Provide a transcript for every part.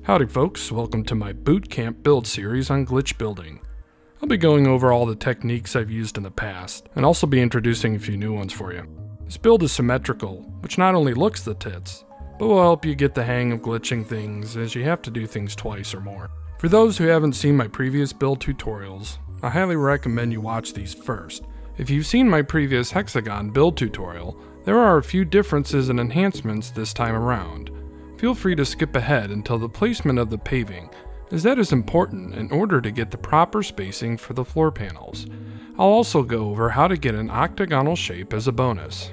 Howdy folks, welcome to my boot camp build series on glitch building. I'll be going over all the techniques I've used in the past, and also be introducing a few new ones for you. This build is symmetrical, which not only looks the tits, but will help you get the hang of glitching things as you have to do things twice or more. For those who haven't seen my previous build tutorials, I highly recommend you watch these first. If you've seen my previous hexagon build tutorial, there are a few differences and enhancements this time around. Feel free to skip ahead until the placement of the paving, as that is important in order to get the proper spacing for the floor panels. I'll also go over how to get an octagonal shape as a bonus.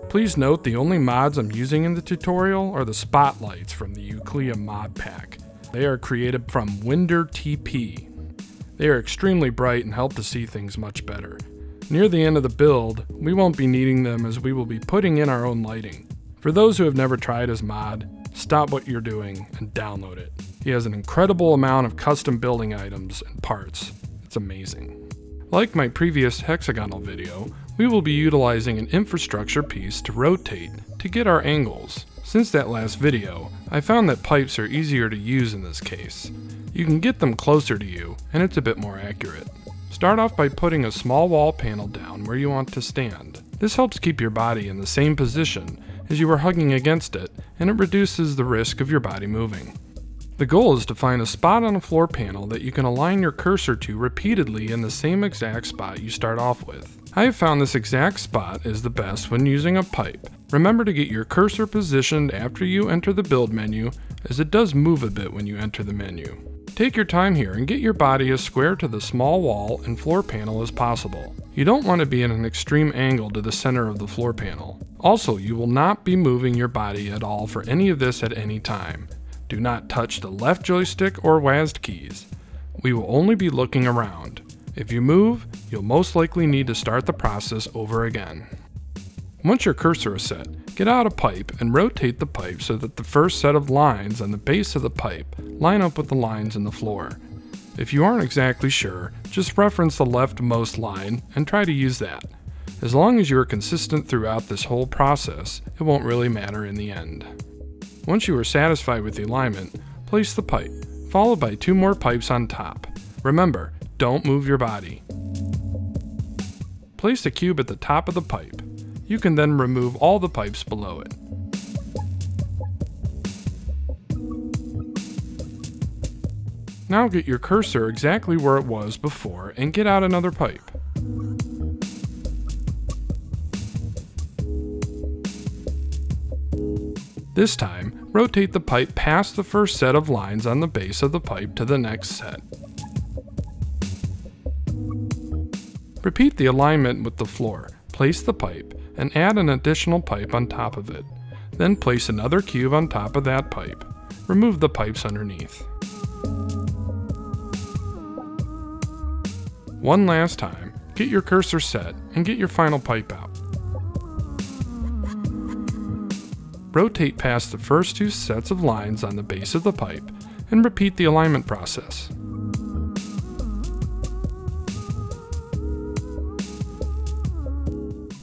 Please note the only mods I'm using in the tutorial are the spotlights from the Eucli-ea mod pack. They are created from WinderTP. They are extremely bright and help to see things much better. Near the end of the build, we won't be needing them as we will be putting in our own lighting. For those who have never tried his mod, stop what you're doing and download it. He has an incredible amount of custom building items and parts. It's amazing. Like my previous hexagonal video, we will be utilizing an infrastructure piece to rotate to get our angles. Since that last video, I found that pipes are easier to use in this case. You can get them closer to you, and it's a bit more accurate. Start off by putting a small wall panel down where you want to stand. This helps keep your body in the same position as you are hugging against it, and it reduces the risk of your body moving. The goal is to find a spot on a floor panel that you can align your cursor to repeatedly in the same exact spot you start off with. I have found this exact spot is the best when using a pipe. Remember to get your cursor positioned after you enter the build menu, as it does move a bit when you enter the menu. Take your time here and get your body as square to the small wall and floor panel as possible. You don't want to be in an extreme angle to the center of the floor panel. Also, you will not be moving your body at all for any of this at any time. Do not touch the left joystick or WASD keys. We will only be looking around. If you move, you'll most likely need to start the process over again. Once your cursor is set, get out a pipe and rotate the pipe so that the first set of lines on the base of the pipe line up with the lines in the floor. If you aren't exactly sure, just reference the leftmost line and try to use that. As long as you are consistent throughout this whole process, it won't really matter in the end. Once you are satisfied with the alignment, place the pipe, followed by 2 more pipes on top. Remember, don't move your body. Place the cube at the top of the pipe. You can then remove all the pipes below it. Now get your cursor exactly where it was before and get out another pipe. This time, rotate the pipe past the first set of lines on the base of the pipe to the next set. Repeat the alignment with the floor. Place the pipe and add an additional pipe on top of it. Then place another cube on top of that pipe. Remove the pipes underneath. One last time, get your cursor set and get your final pipe out. Rotate past the first 2 sets of lines on the base of the pipe and repeat the alignment process.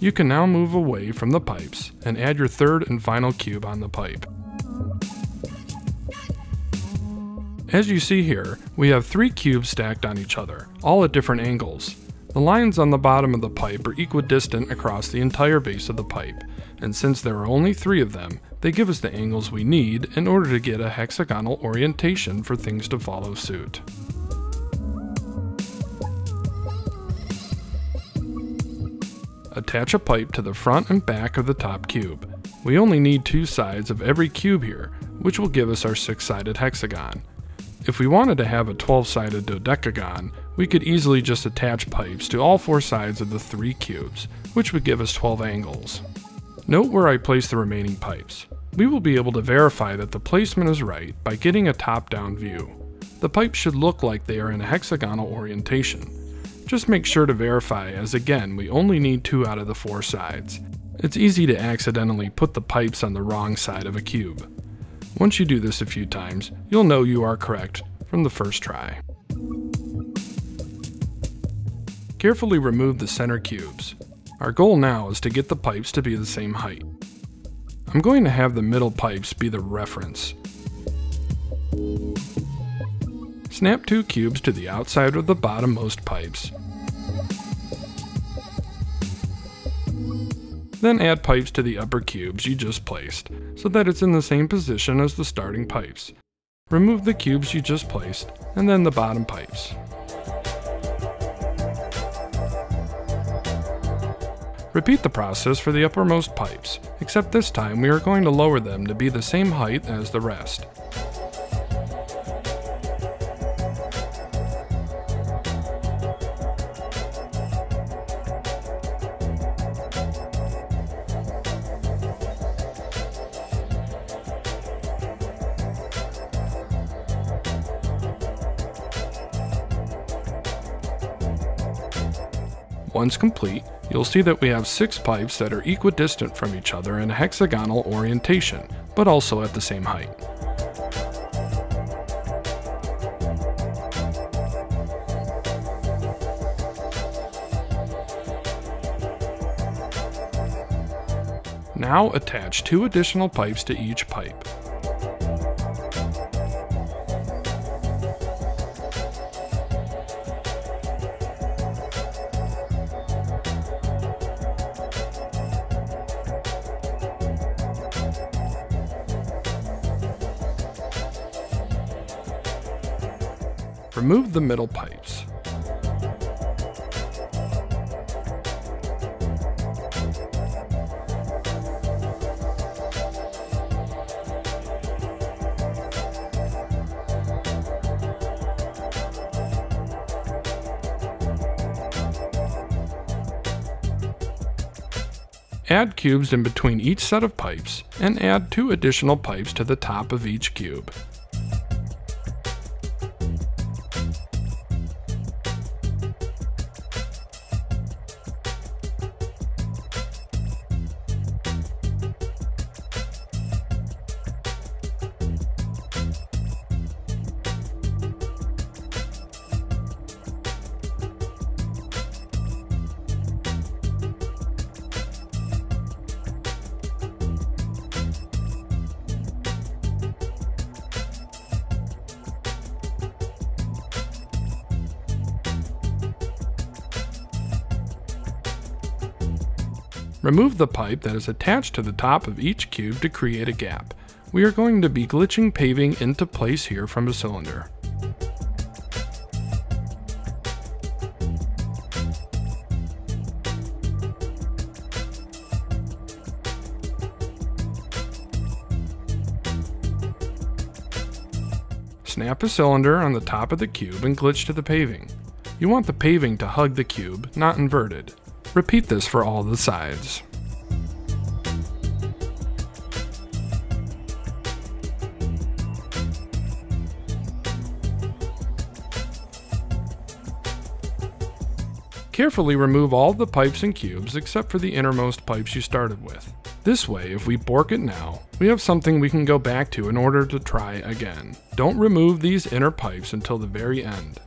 You can now move away from the pipes and add your third and final cube on the pipe. As you see here, we have 3 cubes stacked on each other, all at different angles. The lines on the bottom of the pipe are equidistant across the entire base of the pipe, and since there are only 3 of them, they give us the angles we need in order to get a hexagonal orientation for things to follow suit. Attach a pipe to the front and back of the top cube. We only need 2 sides of every cube here, which will give us our 6-sided hexagon. If we wanted to have a 12-sided dodecagon, we could easily just attach pipes to all 4 sides of the 3 cubes, which would give us 12 angles. Note where I place the remaining pipes. We will be able to verify that the placement is right by getting a top-down view. The pipes should look like they are in a hexagonal orientation. Just make sure to verify, as again, we only need 2 out of the 4 sides. It's easy to accidentally put the pipes on the wrong side of a cube. Once you do this a few times, you'll know you are correct from the first try. Carefully remove the center cubes. Our goal now is to get the pipes to be the same height. I'm going to have the middle pipes be the reference. Snap 2 cubes to the outside of the bottommost pipes. Then add pipes to the upper cubes you just placed, so that it's in the same position as the starting pipes. Remove the cubes you just placed, and then the bottom pipes. Repeat the process for the uppermost pipes, except this time we are going to lower them to be the same height as the rest. Once complete, you'll see that we have 6 pipes that are equidistant from each other in a hexagonal orientation, but also at the same height. Now attach 2 additional pipes to each pipe. Remove the middle pipes. Add cubes in between each set of pipes, and add 2 additional pipes to the top of each cube. Remove the pipe that is attached to the top of each cube to create a gap. We are going to be glitching paving into place here from a cylinder. Snap a cylinder on the top of the cube and glitch to the paving. You want the paving to hug the cube, not inverted. Repeat this for all the sides. Carefully remove all the pipes and cubes except for the innermost pipes you started with. This way, if we bork it now, we have something we can go back to in order to try again. Don't remove these inner pipes until the very end.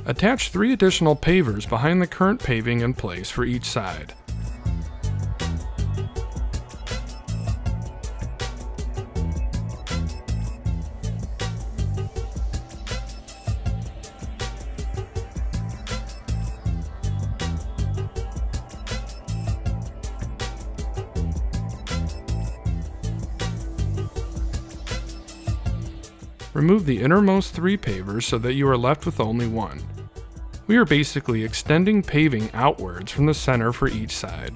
Attach 3 additional pavers behind the current paving in place for each side. Remove the innermost 3 pavers so that you are left with only 1. We are basically extending paving outwards from the center for each side.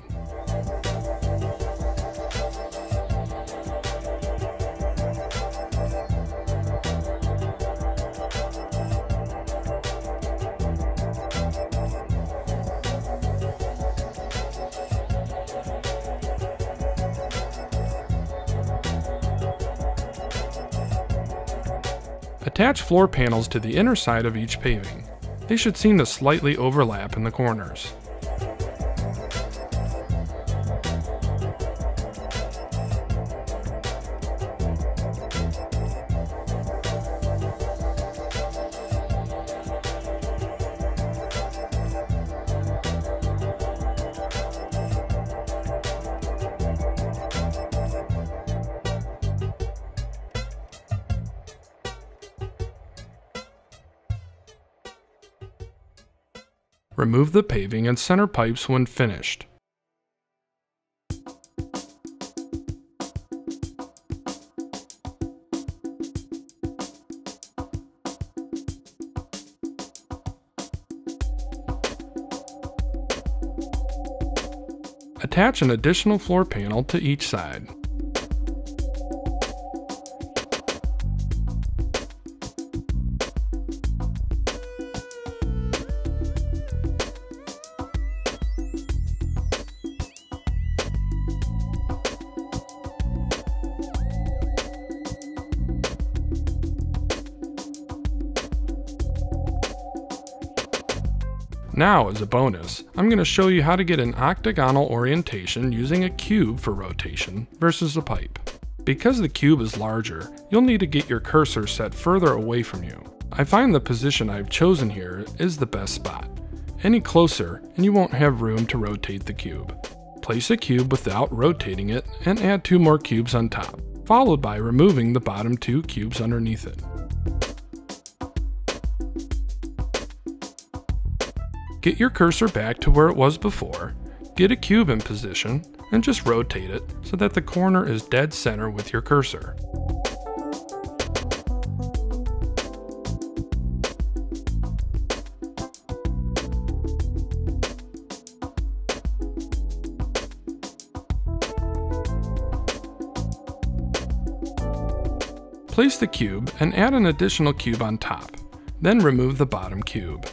Attach floor panels to the inner side of each paving. They should seem to slightly overlap in the corners. Remove the paving and center pipes when finished. Attach an additional floor panel to each side. Now, as a bonus, I'm going to show you how to get an octagonal orientation using a cube for rotation versus a pipe. Because the cube is larger, you'll need to get your cursor set further away from you. I find the position I've chosen here is the best spot. Any closer and you won't have room to rotate the cube. Place a cube without rotating it and add 2 more cubes on top, followed by removing the bottom 2 cubes underneath it. Get your cursor back to where it was before, get a cube in position, and just rotate it so that the corner is dead center with your cursor. Place the cube and add an additional cube on top, then remove the bottom cube.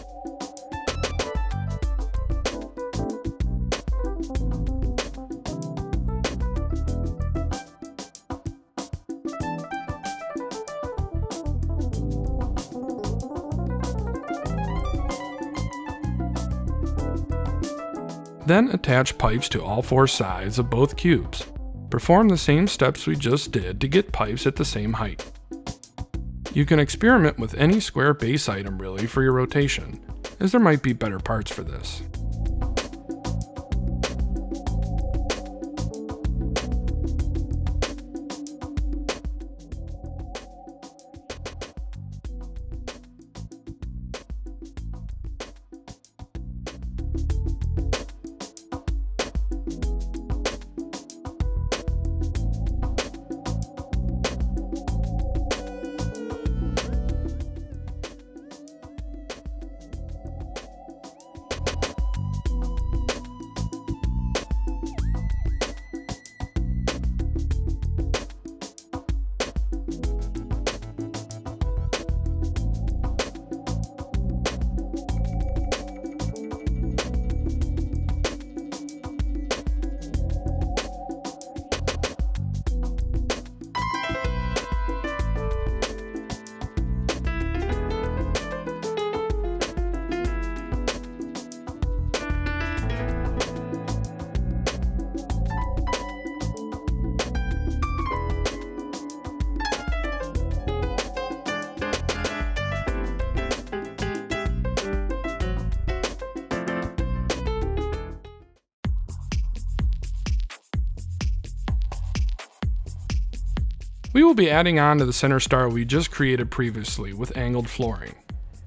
Then attach pipes to all 4 sides of both cubes. Perform the same steps we just did to get pipes at the same height. You can experiment with any square base item really for your rotation, as there might be better parts for this. We will be adding on to the center star we just created previously with angled flooring.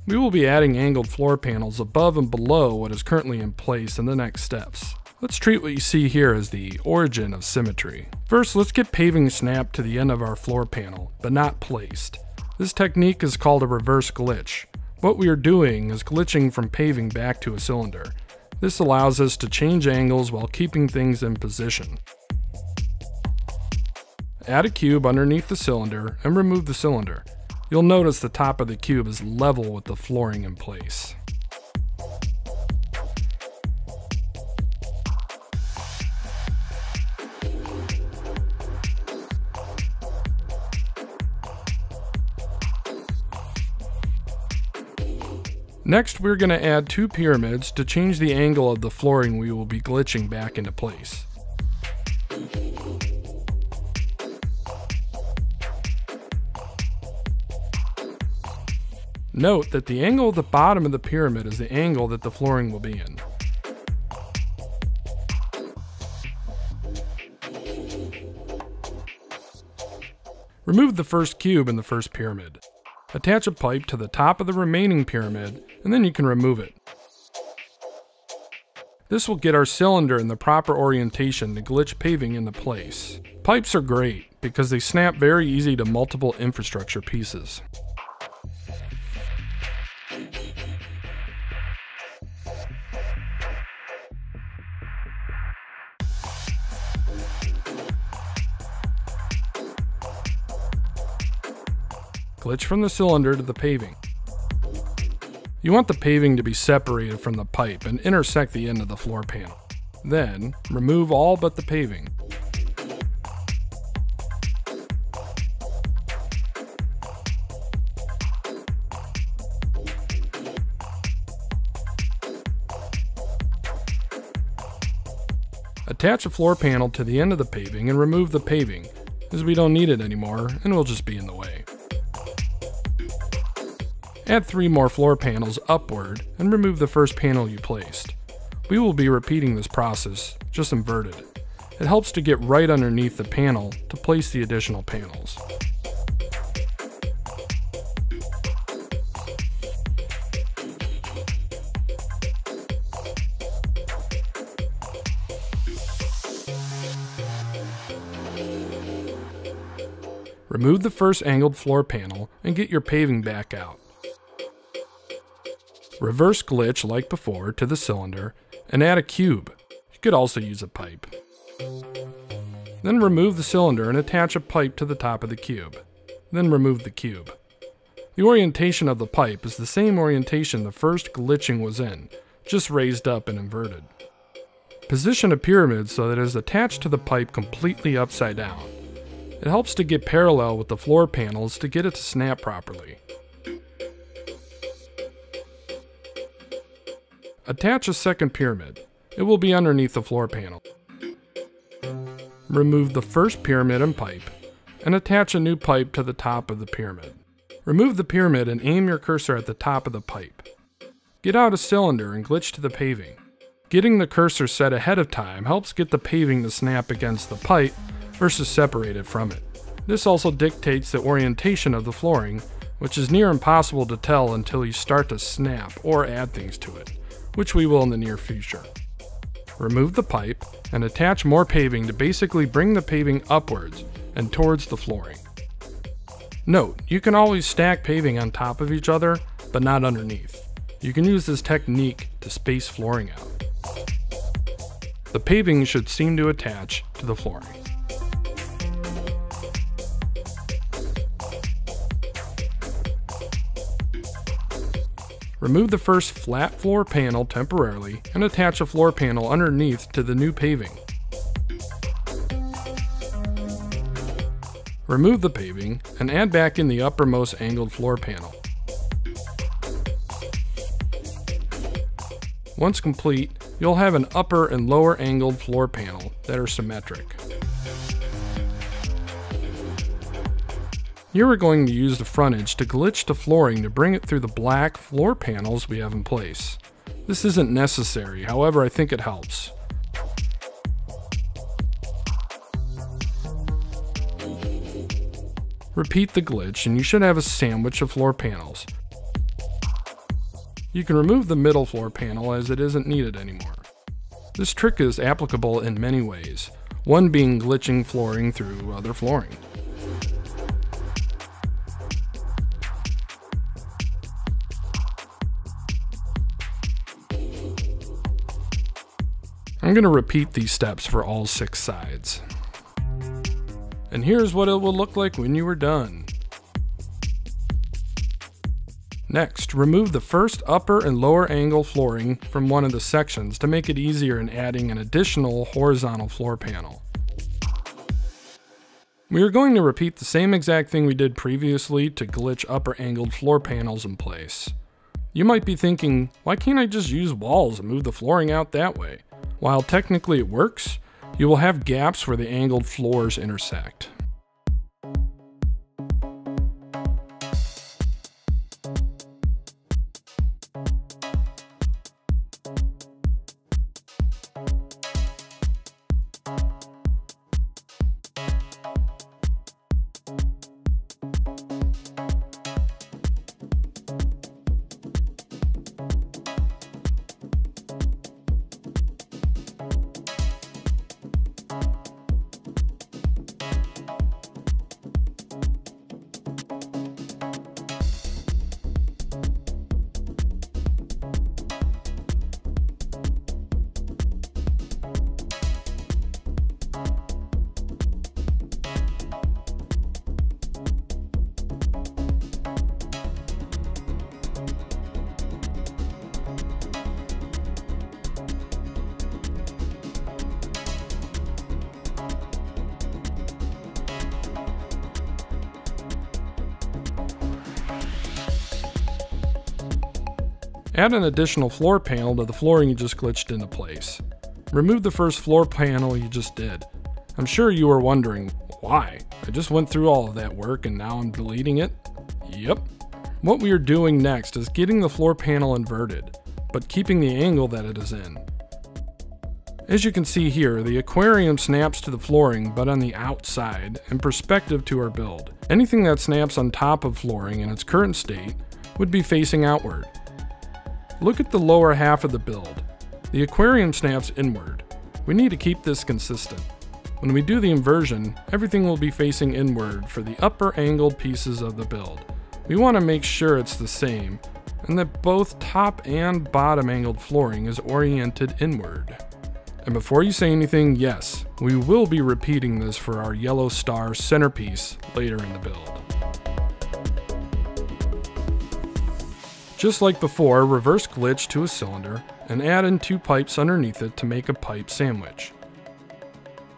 We will be adding angled floor panels above and below what is currently in place in the next steps. Let's treat what you see here as the origin of symmetry. First, let's get paving snapped to the end of our floor panel, but not placed. This technique is called a reverse glitch. What we are doing is glitching from paving back to a cylinder. This allows us to change angles while keeping things in position. Add a cube underneath the cylinder and remove the cylinder. You'll notice the top of the cube is level with the flooring in place. Next, we're going to add 2 pyramids to change the angle of the flooring we will be glitching back into place. Note that the angle of the bottom of the pyramid is the angle that the flooring will be in. Remove the first cube in the first pyramid. Attach a pipe to the top of the remaining pyramid, and then you can remove it. This will get our cylinder in the proper orientation to glitch paving into place. Pipes are great because they snap very easy to multiple infrastructure pieces. Glitch from the cylinder to the paving. You want the paving to be separated from the pipe and intersect the end of the floor panel. Then, remove all but the paving. Attach a floor panel to the end of the paving and remove the paving, as we don't need it anymore and it will just be in the way. Add 3 more floor panels upward and remove the first panel you placed. We will be repeating this process, just inverted. It helps to get right underneath the panel to place the additional panels. Remove the first angled floor panel and get your paving back out. Reverse glitch like before to the cylinder and add a cube. You could also use a pipe. Then remove the cylinder and attach a pipe to the top of the cube. Then remove the cube. The orientation of the pipe is the same orientation the first glitching was in, just raised up and inverted. Position a pyramid so that it is attached to the pipe completely upside down. It helps to get parallel with the floor panels to get it to snap properly. Attach a second pyramid. It will be underneath the floor panel. Remove the first pyramid and pipe, and attach a new pipe to the top of the pyramid. Remove the pyramid and aim your cursor at the top of the pipe. Get out a cylinder and glitch to the paving. Getting the cursor set ahead of time helps get the paving to snap against the pipe versus separated from it. This also dictates the orientation of the flooring, which is near impossible to tell until you start to snap or add things to it, which we will in the near future. Remove the pipe and attach more paving to basically bring the paving upwards and towards the flooring. Note, you can always stack paving on top of each other, but not underneath. You can use this technique to space flooring out. The paving should seem to attach to the flooring. Remove the first flat floor panel temporarily and attach a floor panel underneath to the new paving. Remove the paving and add back in the uppermost angled floor panel. Once complete, you'll have an upper and lower angled floor panel that are symmetric. Here we're going to use the frontage to glitch the flooring to bring it through the black floor panels we have in place. This isn't necessary, however I think it helps. Repeat the glitch and you should have a sandwich of floor panels. You can remove the middle floor panel as it isn't needed anymore. This trick is applicable in many ways, one being glitching flooring through other flooring. I'm going to repeat these steps for all 6 sides. And here's what it will look like when you are done. Next, remove the first upper and lower angle flooring from one of the sections to make it easier in adding an additional horizontal floor panel. We are going to repeat the same exact thing we did previously to glitch upper angled floor panels in place. You might be thinking, why can't I just use walls and move the flooring out that way? While technically it works, you will have gaps where the angled floors intersect. Add an additional floor panel to the flooring you just glitched into place. Remove the first floor panel you just did. I'm sure you are wondering, why? I just went through all of that work and now I'm deleting it? Yep. What we are doing next is getting the floor panel inverted, but keeping the angle that it is in. As you can see here, the aquarium snaps to the flooring but on the outside in perspective to our build. Anything that snaps on top of flooring in its current state would be facing outward. Look at the lower half of the build. The aquarium snaps inward. We need to keep this consistent. When we do the inversion, everything will be facing inward for the upper angled pieces of the build. We want to make sure it's the same, and that both top and bottom angled flooring is oriented inward. And before you say anything, yes, we will be repeating this for our yellow star centerpiece later in the build. Just like before, reverse glitch to a cylinder and add in 2 pipes underneath it to make a pipe sandwich.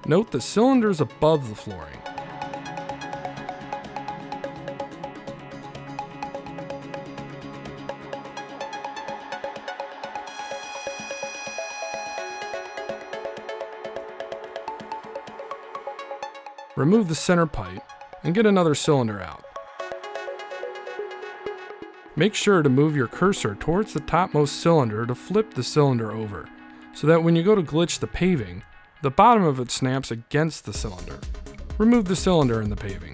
Note the cylinder is above the flooring. Remove the center pipe and get another cylinder out. Make sure to move your cursor towards the topmost cylinder to flip the cylinder over, so that when you go to glitch the paving, the bottom of it snaps against the cylinder. Remove the cylinder in the paving.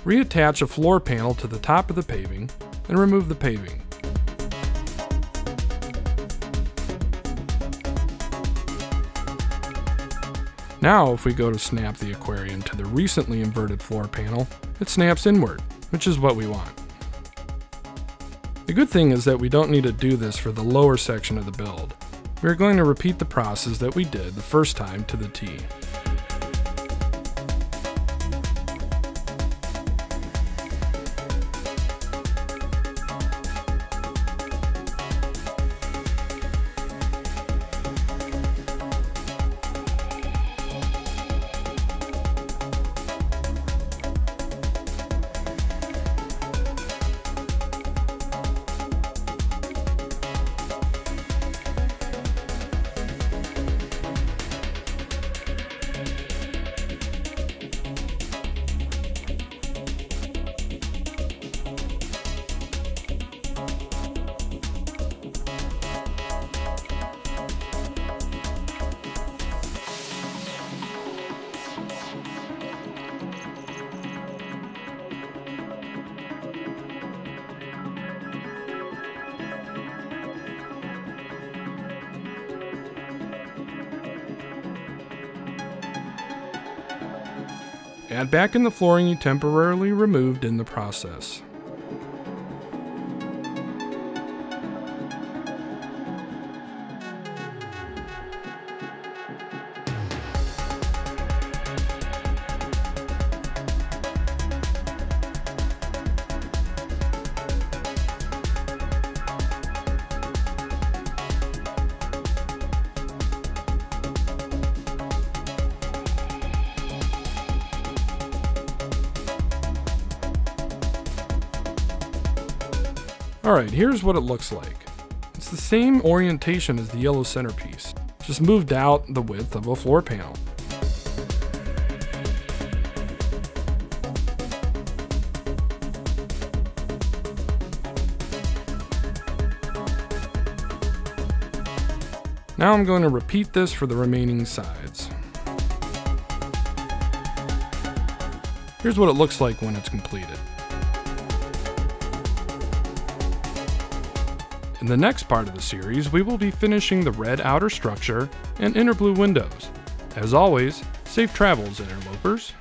Reattach a floor panel to the top of the paving and remove the paving. Now if we go to snap the aquarium to the recently inverted floor panel, it snaps inward, which is what we want. The good thing is that we don't need to do this for the lower section of the build. We are going to repeat the process that we did the first time to the T. Add back in the flooring you temporarily removed in the process. Alright, here's what it looks like. It's the same orientation as the yellow centerpiece, just moved out the width of a floor panel. Now I'm going to repeat this for the remaining sides. Here's what it looks like when it's completed. In the next part of the series, we will be finishing the red outer structure and inner blue windows. As always, safe travels, interlopers.